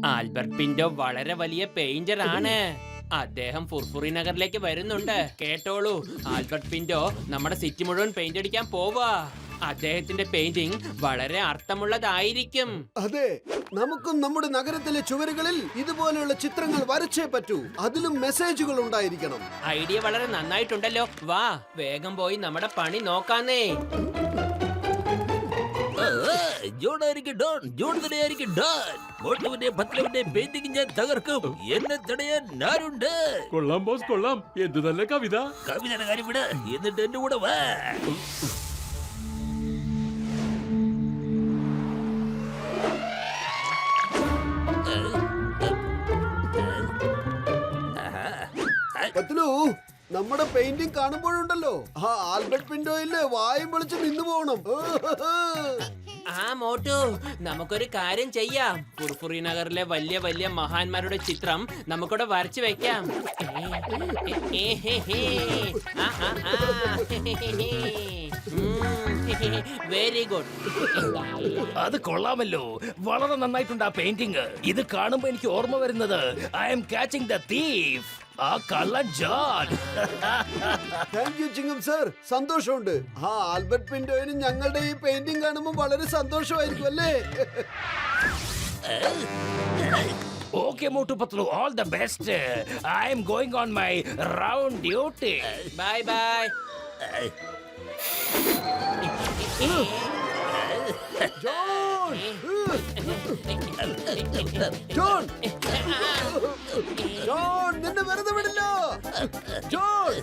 Albert Pinto വളരെ വലിയ painter ആണ്. അദ്ദേഹം ഫുർഫുറി നഗറിലേക്ക് വരുന്നുണ്ട്. കേട്ടോളൂ, ആൽബർട്ട് പിന്റോ നമ്മുടെ സിറ്റി മുഴുവൻ പെയിന്റ് അടിക്കാൻ പോവാ. അദ്ദേഹത്തിന്റെ പെയിന്റിംഗ് വളരെ അർത്ഥമുള്ളതായിരിക്കും. അതെ, നമുക്കും നമ്മുടെ നഗരത്തിലെ ചുവരുകളിൽ ഇതുപോലെയുള്ള ചിത്രങ്ങൾ വരച്ചേ പറ്റൂ. അതിലും മെസ്സേജുകൾ ഉണ്ടായിരിക്കണം. ഐഡിയ വളരെ നന്നായിട്ടുണ്ടല്ലോ. വാ, വേഗം പോയി നമ്മുടെ പണി നോക്കാന്നേ. ഞാൻ തകർക്കും. എന്നെ തടയാൻ ഞാനുണ്ട്. കൊള്ളാം ബോസ്, കൊള്ളാം. എന്ത് നല്ല കവിത. കവിതയുടെ കാര്യം വിട്, എന്നിട്ട് എന്റെ കൂടെ വാ. പത്ലു, നമ്മുടെ പെയിന്റിംഗ് കാണുമ്പോഴുണ്ടല്ലോ ആ ആൽബർട്ട് പിന്റോയില് വായും പൊളിച്ച് നിന്നു പോണം. ആ മോട്ടു, നമുക്കൊരു കാര്യം ചെയ്യാം. ഫുർഫുറി നഗറിലെ വലിയ വലിയ മഹാന്മാരുടെ ചിത്രം നമുക്കിവിടെ വരച്ചു വെക്കാം. Very good. അത് കൊള്ളാമല്ലോ, വളരെ നന്നായിട്ടുണ്ട് ആ പെയിന്റിംഗ്. ഇത് കാണുമ്പോ എനിക്ക് ഓർമ്മ വരുന്നത് I M catching the thief, ആ കള്ളൻ John. Thank you Chingam sir, സന്തോഷമുണ്ട്. ആ ആൽബർട്ട് പിന്റോയിന് ഞങ്ങളുടെ ഈ പെയിന്റിംഗ് കാണുമ്പോൾ വളരെ സന്തോഷമായിരിക്കും അല്ലേ? Okay, Motu Patlu, all the best. I am going on my round duty. Bye bye. John! John! John, നിന്നെ വെറുതെ വിടില്ല. ജോൺ!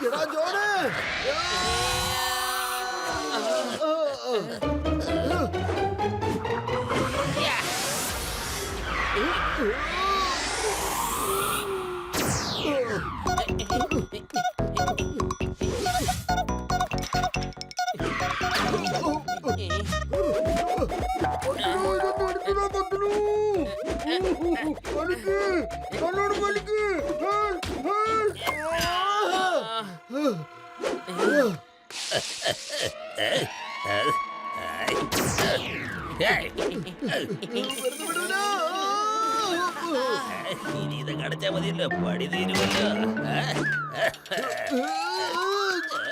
എടാ ജോണ്! ഇനി ഇത് കടച്ചാ മതിയല്ലോ, പടി തീരുമല്ലോ.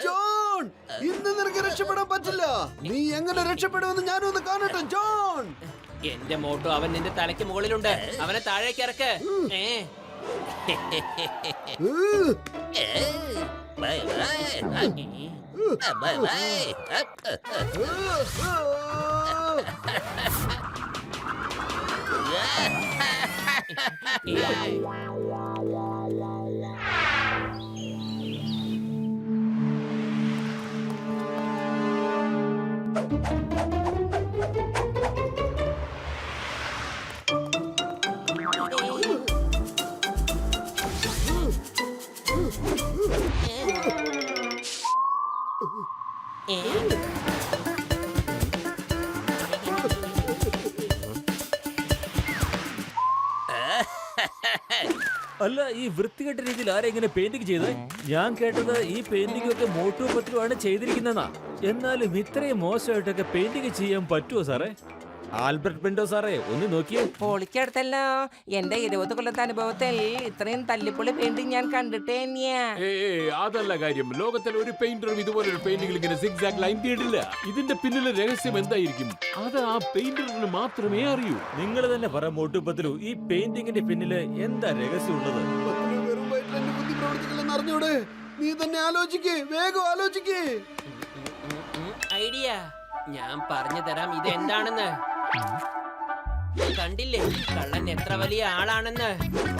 ജോൺ, ഇന്ന് നിനക്ക് രക്ഷപ്പെടാൻ പറ്റില്ല. നീ എങ്ങനെ രക്ഷപ്പെടുമെന്ന് ഞാനൊന്ന് കാണട്ടെ. ജോൺ, എന്റെ മോട്ടു, അവൻ നിന്റെ തലയ്ക്ക് മുകളിലുണ്ട്. അവനെ താഴേക്ക് ഇറക്ക്. Bye bye bye bye. അല്ല, ഈ വൃത്തികെട്ട രീതിയിൽ ആരെ ഇങ്ങനെ പെയിന്റിംഗ് ചെയ്തത്? ഞാൻ കേട്ടത് ഈ പെയിന്റിംഗ് ഒക്കെ മോട്ടു പത്ലു ആണ് ചെയ്തിരിക്കുന്നതാ. എന്നാലും ഇത്രയും മോശമായിട്ടൊക്കെ പെയിന്റിംഗ് ചെയ്യാൻ പറ്റുമോ സാറേ? ആൽബർട്ട് പിന്റോ സാറേ, ഒന്ന് നോക്കിയേ. പൊളിക്കടുത്തല്ലോ. എന്റെ 20 കൊല്ലത്തെ അനുഭവത്തിൽ ഇത്രയും തല്ലിപ്പൊളി പെയിന്റിംഗ് ഞാൻ കണ്ടിട്ടേ അതല്ല കാര്യം. ലോകത്തിലെ ഒരു പെയിന്ററും ഇതുപോലൊരു പെയിന്റിംഗിൽ ഇങ്ങനെ സിഗ്സാഗ് ലൈൻ തീടില്ല. ഇതിന്റെ പിന്നിലെ രഹസ്യം എന്തായിരിക്കും? അത് ആ പെയിന്ററിന് മാത്രമേ അറിയൂ. നിങ്ങൾ തന്നെ പറ മോട്ടു പത്ലു, ഈ പെയിന്റിംഗിന്റെ പിന്നില് എന്താ രഹസ്യം ഉള്ളത്? വെറും വയറ്റിൽ എന്റെ ബുദ്ധി പ്രവർത്തിക്കില്ലെന്ന് അറിഞ്ഞൂടെ? നീ തന്നെ ആലോചിക്കേ, വേഗം ആലോചിക്കേ. ഐഡിയ ഞാൻ പറഞ്ഞു തരാം ഇത് എന്താണെന്ന്. കണ്ടില്ലേ, കള്ളൻ എത്ര വലിയ ആളാണെന്ന്.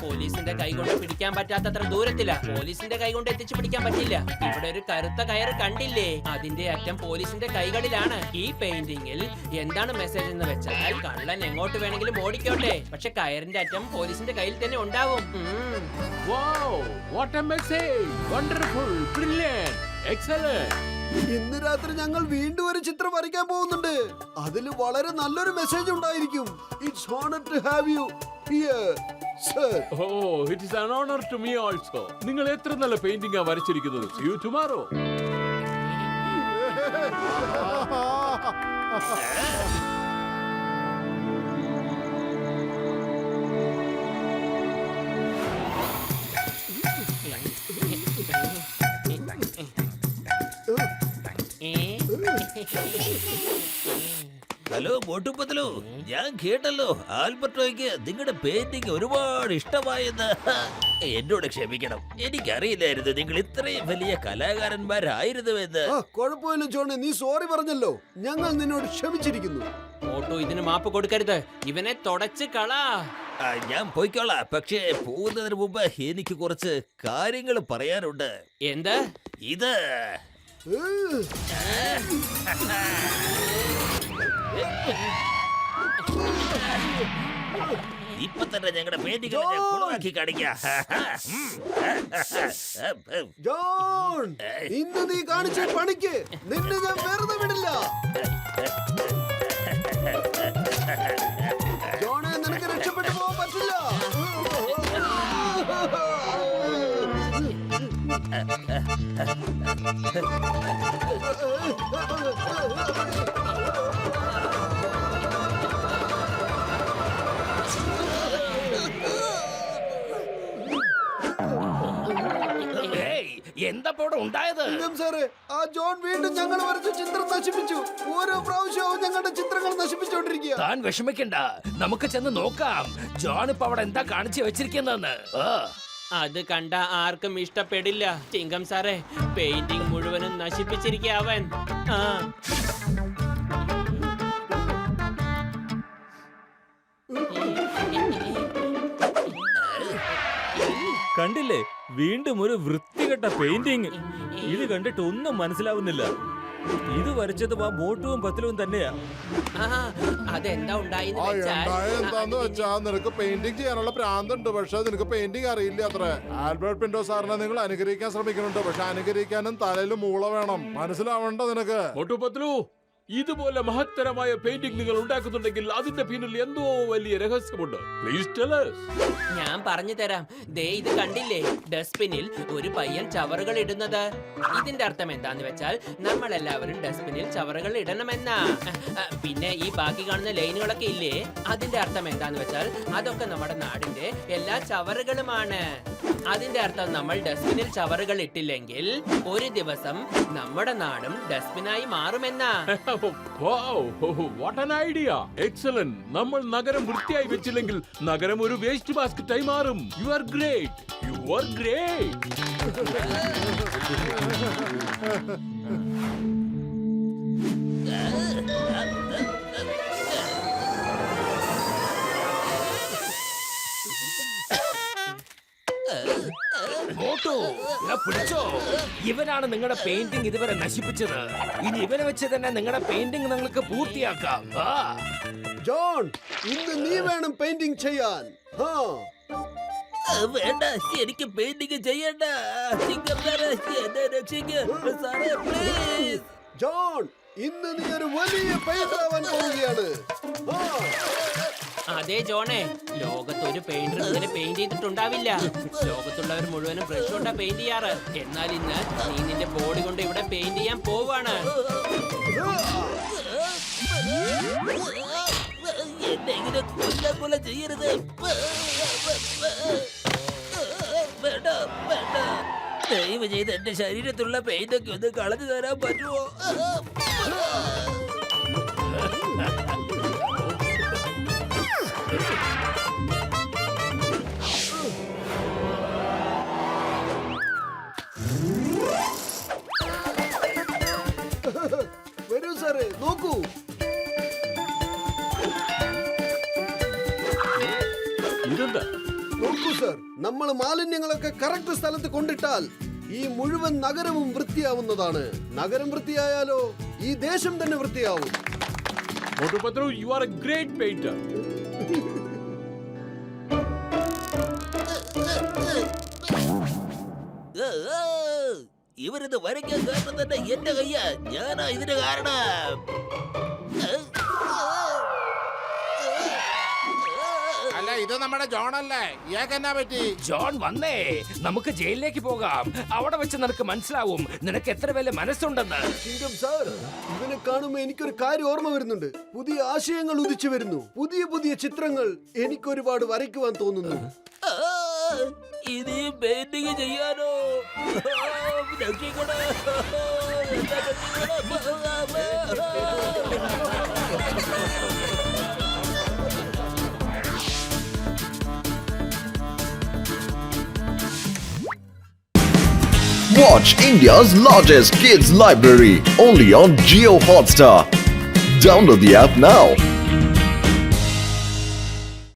പോലീസിന്റെ കൈകൊണ്ട് പിടിക്കാൻ പറ്റാത്തത്ര ദൂരത്തില. പോലീസിന്റെ കൈകൊണ്ട് എത്തിച്ചു പിടിക്കാൻ പറ്റില്ല. ഇവിടെ ഒരു കറുത്ത കയറ് കണ്ടില്ലേ? അതിന്റെ അറ്റം പോലീസിന്റെ കൈകളിലാണ്. ഈ പെയിന്റിംഗിൽ എന്താണ് മെസ്സേജ് എന്ന് വെച്ചാൽ, കള്ളൻ എങ്ങോട്ട് വേണമെങ്കിലും ഓടിക്കോട്ടെ, പക്ഷെ കയറിന്റെ അറ്റം പോലീസിന്റെ കയ്യിൽ തന്നെ ഉണ്ടാവും. Wow, what a message! Wonderful, brilliant, excellent. ഇന്ന് രാത്രി ഞങ്ങൾ വീണ്ടും ഒരു ചിത്രം വരയ്ക്കാൻ പോകുന്നുണ്ട്. അതിൽ വളരെ നല്ലൊരു മെസ്സേജ് ഉണ്ടായിരിക്കും. It's honor to have you here, sir. Oh, it is an honor to me also. നിങ്ങൾ എത്ര നല്ല പെയിന്റിംഗ് ആ വരച്ചിരിക്കുന്നത്. See you tomorrow. ഹലോ മോട്ടുപത്ലു, ഞാൻ കേട്ടല്ലോ ആൽബർട്ടോയ്ക്ക് നിങ്ങളുടെ പെയിന്റിംഗ് ഒരുപാട് ഇഷ്ടമായെന്ന്. എന്നോട് ക്ഷമിക്കണം, എനിക്കറിയില്ലായിരുന്നു നിങ്ങൾ ഇത്രയും വലിയ കലാകാരന്മാരായിരുന്നുവെന്ന്. കുഴപ്പമില്ല ജോണെ, നീ സോറി പറഞ്ഞല്ലോ, ഞങ്ങൾ നിന്നോട് ക്ഷമിച്ചിരിക്കുന്നു. മോട്ടു ഇതിന് മാപ്പ് കൊടുക്കരുത്, ഇവനെ തുടച്ച് കളാ. ഞാൻ പോയിക്കോളാം, പക്ഷേ പോകുന്നതിന് മുമ്പ് എനിക്ക് കുറച്ച് കാര്യങ്ങൾ പറയാനുണ്ട്. എന്ത്? ഇത് ഇപ്പൊ തന്നെ ഞങ്ങളുടെ പെയിന്റിംഗ് കുളമാക്കി കാണിക്കാം. ജോൺ, ഇന്ന് നീ കാണിച്ച പണിക്ക് നിന്നെ ഞാൻ വെറുതെ വിടില്ല. ജോണെ, നിനക്ക് രക്ഷപ്പെട്ടു പോകാൻ പറ്റില്ല. എന്താ ഇവിടെ ഉണ്ടായത്? സാറേ, ആ ജോൺ വീണ്ടും ഞങ്ങൾ വരച്ച ചിത്രം നശിപ്പിച്ചു. ഓരോ പ്രാവശ്യവും ഞങ്ങളുടെ ചിത്രങ്ങൾ നശിപ്പിച്ചുകൊണ്ടിരിക്കുക. താൻ വിഷമിക്കണ്ട, നമുക്ക് ചെന്ന് നോക്കാം ജോൺ ഇപ്പൊ അവിടെ എന്താ കാണിച്ചു വെച്ചിരിക്കുന്നെന്ന്. അത് കണ്ട ആർക്കും ഇഷ്ടപ്പെടില്ല. ചിങ്കം സാറേ, പെയിന്റിംഗ് മുഴുവനും നശിപ്പിച്ചിരിക്കുക അവൻ. ആ, കണ്ടില്ലേ, വീണ്ടും ഒരു വൃത്തികെട്ട പെയിന്റിങ്. ഇത് കണ്ടിട്ട് ഒന്നും മനസ്സിലാവുന്നില്ല. ഇത് വരച്ചത് ആ മോട്ടുവും പത്തിലും തന്നെയാ. ആ, അതെന്താ ഉണ്ടായെന്ന് എന്താന്ന് വെച്ചാ നിനക്ക് പെയിന്റിംഗ് ചെയ്യാനുള്ള പ്രാന്തുണ്ട്, പക്ഷെ നിനക്ക് പെയിന്റിംഗ് അറിയില്ല അത്ര. ആൽബർട്ട് പിന്റോ സാറിനെ നിങ്ങൾ അനുകരിക്കാൻ ശ്രമിക്കുന്നുണ്ട്, പക്ഷെ അനുകരിക്കാനും തലയിൽ മൂള വേണം, മനസ്സിലാവണ്ട നിനക്ക്. മോട്ടുപത്ലു, ഇതുപോലെ മഹത്തരമായ പെയിന്റിംഗ് നിങ്ങൾ ഉണ്ടാക്കുന്നുണ്ടെങ്കിൽ അതിന്റെ പിന്നിൽ എന്തോ വലിയ രഹസ്യമുണ്ട്. Please tell us. ഞാൻ പറഞ്ഞു തരാം. ദേ ഇത് കണ്ടില്ലേ, ഡസ്റ്റ്ബിനിൽ ഒരു പയ്യൻ ചവറുകൾ ഇടുന്നത്. ഇതിന്റെ അർത്ഥം എന്താന്ന് വെച്ചാൽ നമ്മൾ എല്ലാവരും ഡസ്റ്റ്ബിനിൽ ചവറുകൾ ഇടണമെന്നാ. പിന്നെ ഈ ബാക്കി കാണുന്ന ലൈനുകളൊക്കെ ഇല്ലേ, അതിന്റെ അർത്ഥം എന്താന്ന് വെച്ചാൽ അതൊക്കെ നമ്മുടെ നാടിന്റെ എല്ലാ ചവറുകളുമാണ്. അതിന്റെ അർത്ഥം നമ്മൾ ഡസ്റ്റ്ബിനിൽ ചവറുകൾ ഇട്ടില്ലെങ്കിൽ ഒരു ദിവസം നമ്മുടെ നാടും ഡസ്റ്റ്ബിനായി മാറുമെന്നാ. Wow, what an idea. Excellent. നമ്മൾ നഗരം വൃത്തിയായി വെച്ചില്ലെങ്കിൽ നഗരം ഒരു വേസ്റ്റ് ബാസ്കറ്റായി മാറും. You are great. You are great. Motu, പിടിച്ചോ. ഇവനാണ് നിങ്ങളുടെ പെയിന്റിംഗ് ഇതുവരെ നശിപ്പിച്ചത്. ഇനി ഇവനെ വെച്ച് തന്നെ നിങ്ങളുടെ പെയിന്റിംഗ് നിങ്ങൾക്ക് പൂർത്തിയാക്കാം. ജോൺ, ഇന്ന് നീ വേണം പെയിന്റിംഗ് ചെയ്യാൻ. വേണ്ട, എനിക്ക് പെയിന്റിംഗ് ചെയ്യണ്ട. ജോൺ, ഇന്ന് നീ ഒരു വലിയ പെയിന്റർ ആവാൻ പോവുകയാണ്. അതെ ജോണേ, ലോകത്ത് ഒരു പെയിന്റർ ഇങ്ങനെ പെയിന്റ് ചെയ്തിട്ടുണ്ടാവില്ല. ലോകത്തുള്ളവർ മുഴുവനും ബ്രഷ് കൊണ്ടാ പെയിന്റ് ചെയ്യാറ്. എന്നാൽ ഇന്ന് നീ നിന്റെ ബോഡി കൊണ്ട് ഇവിടെ പെയിന്റ് ചെയ്യാൻ പോവാണ്. എന്നെ ഇങ്ങനെ കൊല്ല ചെയ്യരുത്. വേണ്ട വേണ്ട, ദയവ് ചെയ്ത് എന്റെ ശരീരത്തിലുള്ള പെയിന്റൊക്കെ ഒന്ന് കളഞ്ഞു തരാൻ പറ്റുമോ? വരൂ സാറേ, നോക്കൂ. ഇതെന്താ? നോക്കൂ സാർ, നമ്മൾ മാലിന്യങ്ങളൊക്കെ കറക്റ്റ് സ്ഥലത്ത് കൊണ്ടിട്ടാൽ ഈ മുഴുവൻ നഗരവും വൃത്തിയാവുന്നതാണ്. നഗരം വൃത്തിയായാലോ ഈ ദേശം തന്നെ വൃത്തിയാവും. മോട്ടുപത്ലു, you are a great painter. ഇവരിത് വരയ്ക്കാൻ കാരണം തന്നെ എന്റെ കയ്യ. ഞാനാ ഇതിന് കാരണം. അല്ല, ഇത് നമ്മുടെ ജോൺ അല്ലേ? ഇയാൾക്കെന്നാ പറ്റി? ജോൺ വന്നേ, നമുക്ക് ജയിലിലേക്ക് പോകാം. അവിടെ വെച്ച് നിനക്ക് മനസ്സിലാവും നിനക്ക് എത്ര വലിയ മനസ്സുണ്ടെന്ന്. ചിങ്കം സാർ, ഇവനെ കാണുമ്പോ എനിക്കൊരു കാര്യം ഓർമ്മ വരുന്നുണ്ട്. പുതിയ ആശയങ്ങൾ ഉദിച്ചു വരുന്നു, പുതിയ പുതിയ ചിത്രങ്ങൾ എനിക്കൊരുപാട് വരയ്ക്കുവാൻ തോന്നുന്നു. ഇനിയും പെയിന്റിങ് ചെയ്യാനോ? രക്ഷിക്കണോ? Watch India's largest kids library only on Jio Hotstar. Download the app now.